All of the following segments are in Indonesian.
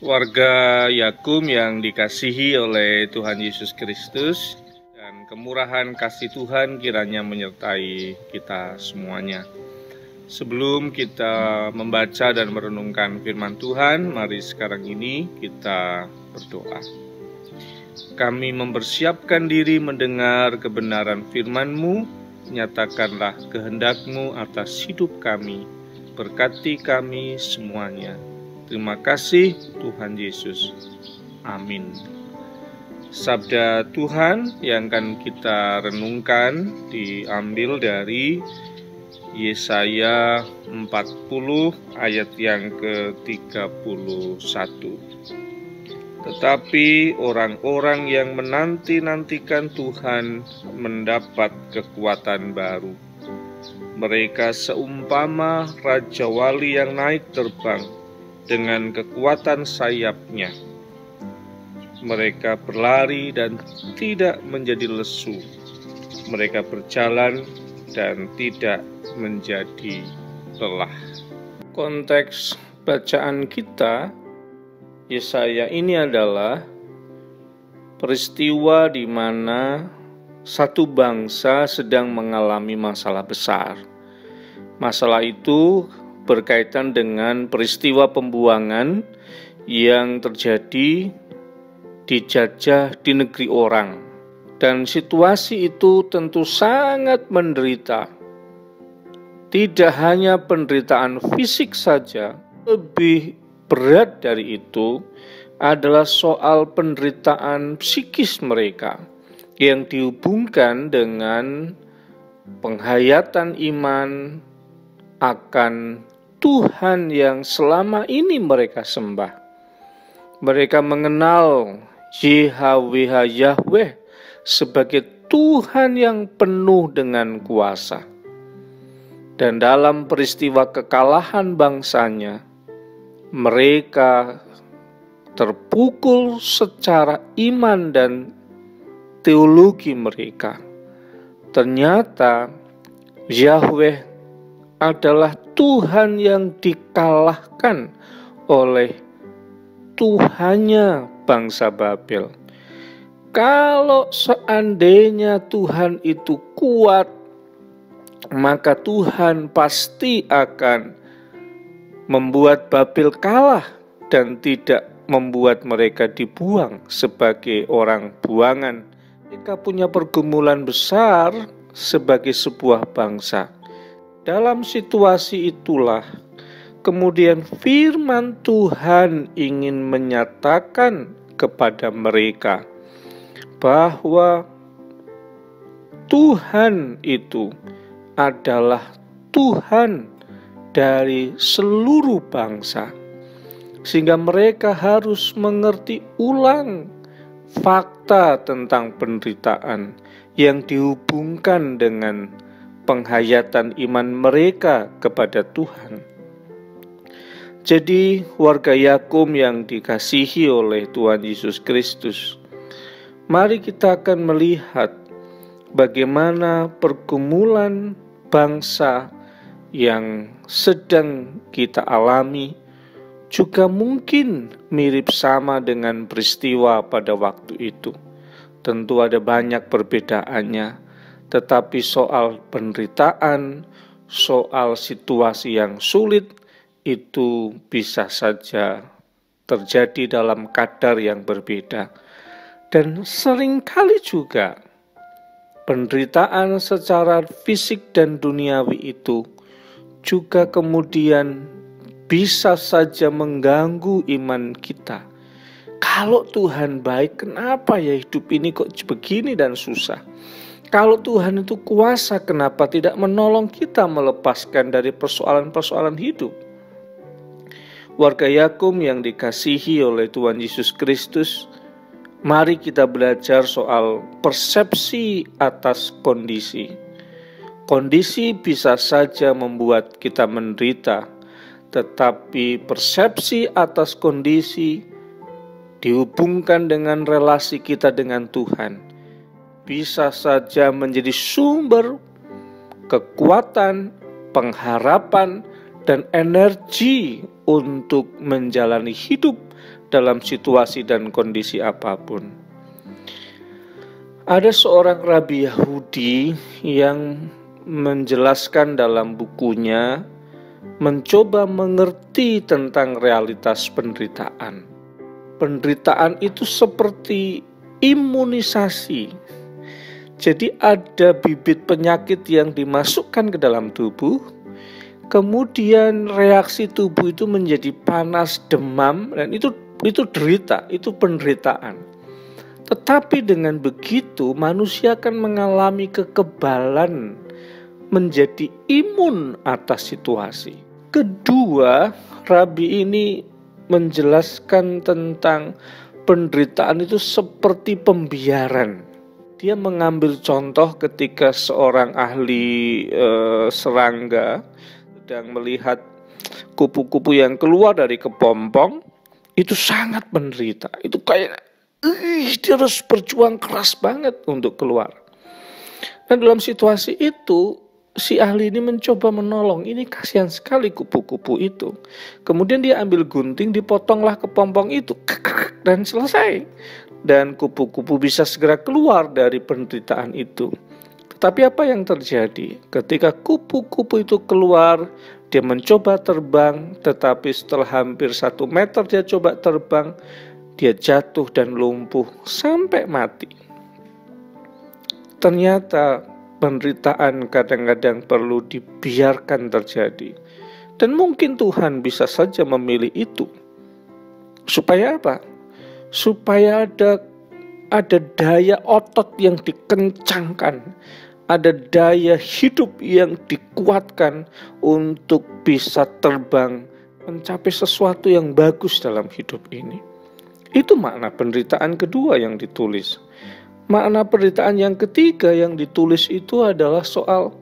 Warga Yakum yang dikasihi oleh Tuhan Yesus Kristus, dan kemurahan kasih Tuhan kiranya menyertai kita semuanya. Sebelum kita membaca dan merenungkan firman Tuhan, mari sekarang ini kita berdoa. Kami mempersiapkan diri mendengar kebenaran firman-Mu, nyatakanlah kehendak-Mu atas hidup kami, berkati kami semuanya. Terima kasih Tuhan Yesus. Amin. Sabda Tuhan yang akan kita renungkan diambil dari Yesaya 40 ayat yang ke-31. Tetapi orang-orang yang menanti-nantikan Tuhan mendapat kekuatan baru. Mereka seumpama Raja Wali yang naik terbang dengan kekuatan sayapnya. Mereka berlari dan tidak menjadi lesu. Mereka berjalan dan tidak menjadi lelah. Konteks bacaan kita, Yesaya ini adalah peristiwa di mana satu bangsa sedang mengalami masalah besar. Masalah itu berkaitan dengan peristiwa pembuangan yang terjadi dijajah di negeri orang. Dan situasi itu tentu sangat menderita. Tidak hanya penderitaan fisik saja, lebih berat dari itu adalah soal penderitaan psikis mereka yang dihubungkan dengan penghayatan iman akan Tuhan yang selama ini mereka sembah. Mereka mengenal YHWH Yahweh sebagai Tuhan yang penuh dengan kuasa. Dan dalam peristiwa kekalahan bangsanya, mereka terpukul secara iman dan teologi mereka. Ternyata Yahweh adalah Tuhan yang dikalahkan oleh Tuhannya bangsa Babel. Kalau seandainya Tuhan itu kuat, maka Tuhan pasti akan membuat Babel kalah dan tidak membuat mereka dibuang sebagai orang buangan. Mereka punya pergumulan besar sebagai sebuah bangsa. Dalam situasi itulah kemudian firman Tuhan ingin menyatakan kepada mereka bahwa Tuhan itu adalah Tuhan dari seluruh bangsa, sehingga mereka harus mengerti ulang fakta tentang penderitaan yang dihubungkan dengan penghayatan iman mereka kepada Tuhan. Jadi warga Yakum yang dikasihi oleh Tuhan Yesus Kristus, mari kita akan melihat bagaimana pergumulan bangsa yang sedang kita alami juga mungkin mirip sama dengan peristiwa pada waktu itu. Tentu ada banyak perbedaannya, tetapi soal penderitaan, soal situasi yang sulit, itu bisa saja terjadi dalam kadar yang berbeda. Dan seringkali juga penderitaan secara fisik dan duniawi itu juga kemudian bisa saja mengganggu iman kita. Kalau Tuhan baik, kenapa ya hidup ini kok begini dan susah? Kalau Tuhan itu kuasa, kenapa tidak menolong kita melepaskan dari persoalan-persoalan hidup? Warga Yakum yang dikasihi oleh Tuhan Yesus Kristus, mari kita belajar soal persepsi atas kondisi. Kondisi bisa saja membuat kita menderita, tetapi persepsi atas kondisi dihubungkan dengan relasi kita dengan Tuhan bisa saja menjadi sumber kekuatan, pengharapan, dan energi untuk menjalani hidup dalam situasi dan kondisi apapun. Ada seorang rabi Yahudi yang menjelaskan dalam bukunya, mencoba mengerti tentang realitas penderitaan. Penderitaan itu seperti imunisasi. Jadi ada bibit penyakit yang dimasukkan ke dalam tubuh, kemudian reaksi tubuh itu menjadi panas, demam, dan itu derita, itu penderitaan. Tetapi dengan begitu manusia akan mengalami kekebalan, menjadi imun atas situasi. Kedua, rabi ini menjelaskan tentang penderitaan itu seperti pembiaran. Dia mengambil contoh ketika seorang ahli serangga sedang melihat kupu-kupu yang keluar dari kepompong, itu sangat menderita. Itu kayak dia harus berjuang keras banget untuk keluar. Dan dalam situasi itu si ahli ini mencoba menolong. Ini kasihan sekali kupu-kupu itu. Kemudian dia ambil gunting, dipotonglah kepompong itu, dan selesai. Dan kupu-kupu bisa segera keluar dari penderitaan itu. Tetapi apa yang terjadi? Ketika kupu-kupu itu keluar, dia mencoba terbang, tetapi setelah hampir 1 meter dia coba terbang, dia jatuh dan lumpuh sampai mati. Ternyata penderitaan kadang-kadang perlu dibiarkan terjadi. Dan mungkin Tuhan bisa saja memilih itu. Supaya apa? Supaya ada daya otot yang dikencangkan, ada daya hidup yang dikuatkan untuk bisa terbang mencapai sesuatu yang bagus dalam hidup ini. Itu makna penderitaan kedua yang ditulis. Makna penderitaan yang ketiga yang ditulis itu adalah soal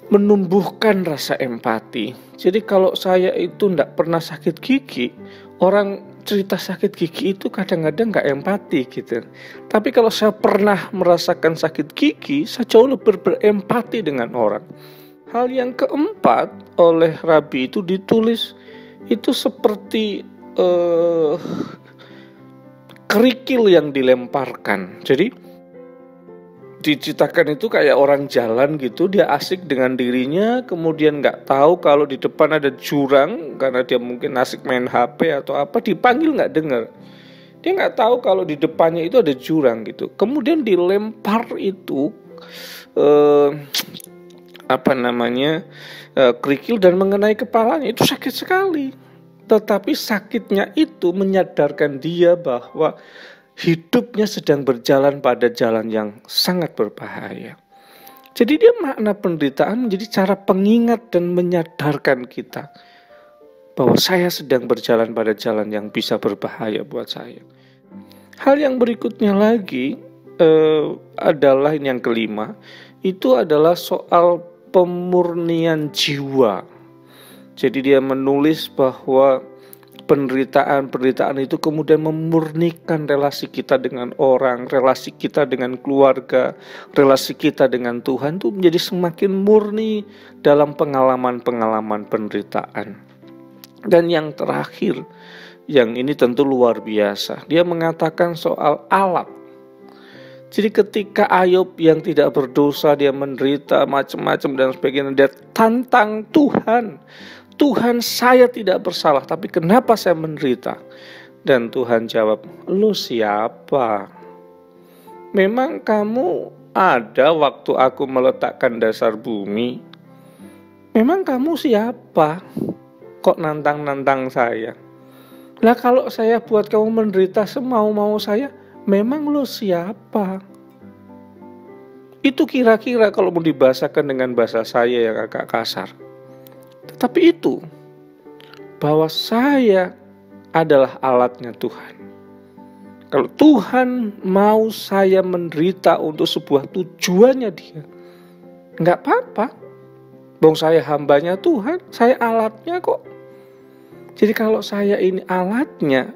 menumbuhkan rasa empati. Jadi kalau saya itu tidak pernah sakit gigi, orang cerita sakit gigi itu kadang-kadang gak empati gitu. Tapi kalau saya pernah merasakan sakit gigi, saya jauh lebih berempati dengan orang. Hal yang keempat oleh rabi itu ditulis itu seperti kerikil yang dilemparkan. Jadi diceritakan itu kayak orang jalan gitu, dia asik dengan dirinya, kemudian nggak tahu kalau di depan ada jurang karena dia mungkin asik main HP atau apa, dipanggil nggak dengar. Dia nggak tahu kalau di depannya itu ada jurang gitu. Kemudian dilempar itu kerikil dan mengenai kepalanya, itu sakit sekali. Tetapi sakitnya itu menyadarkan dia bahwa hidupnya sedang berjalan pada jalan yang sangat berbahaya. Jadi dia makna penderitaan menjadi cara pengingat dan menyadarkan kita bahwa saya sedang berjalan pada jalan yang bisa berbahaya buat saya. Hal yang berikutnya lagi adalah ini yang kelima, itu adalah soal pemurnian jiwa. Jadi dia menulis bahwa penderitaan itu kemudian memurnikan relasi kita dengan orang, relasi kita dengan keluarga, relasi kita dengan Tuhan itu menjadi semakin murni dalam pengalaman-pengalaman penderitaan. Dan yang terakhir, yang ini tentu luar biasa, dia mengatakan soal alat. Jadi ketika Ayub yang tidak berdosa, dia menderita macam-macam dan sebagainya, dia tantang Tuhan. Tuhan, saya tidak bersalah, tapi kenapa saya menderita? Dan Tuhan jawab, lu siapa? Memang kamu ada waktu aku meletakkan dasar bumi? Memang kamu siapa? Kok nantang-nantang saya? Lah kalau saya buat kamu menderita semau-mau saya, memang lu siapa? Itu kira-kira kalau mau dibahasakan dengan bahasa saya yang agak kasar. Tetapi itu, bahwa saya adalah alatnya Tuhan. Kalau Tuhan mau saya menderita untuk sebuah tujuannya dia, nggak apa-apa. Bang saya hambanya Tuhan, saya alatnya kok. Jadi kalau saya ini alatnya,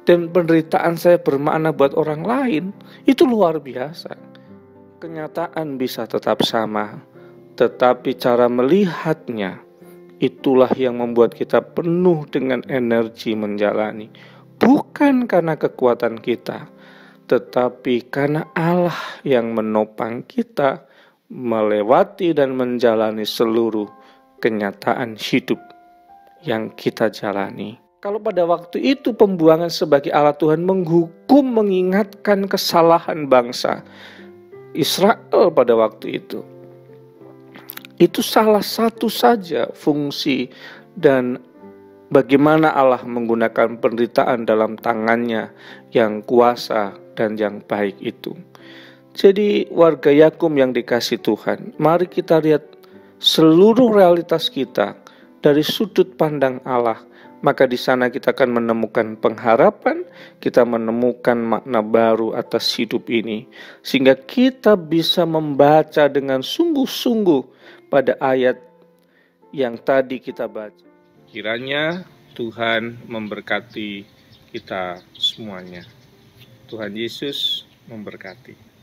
dan penderitaan saya bermakna buat orang lain, itu luar biasa. Kenyataan bisa tetap sama, tetapi cara melihatnya itulah yang membuat kita penuh dengan energi menjalani. Bukan karena kekuatan kita, tetapi karena Allah yang menopang kita melewati dan menjalani seluruh kenyataan hidup yang kita jalani. Kalau pada waktu itu pembuangan sebagai alat Tuhan menghukum, mengingatkan kesalahan bangsa Israel pada waktu itu salah satu saja fungsi dan bagaimana Allah menggunakan penderitaan dalam tangannya yang kuasa dan yang baik itu. Jadi warga Yakum yang dikasih Tuhan, mari kita lihat seluruh realitas kita dari sudut pandang Allah. Maka di sana kita akan menemukan pengharapan, kita menemukan makna baru atas hidup ini. Sehingga kita bisa membaca dengan sungguh-sungguh pada ayat yang tadi kita baca. Kiranya Tuhan memberkati kita semuanya. Tuhan Yesus memberkati.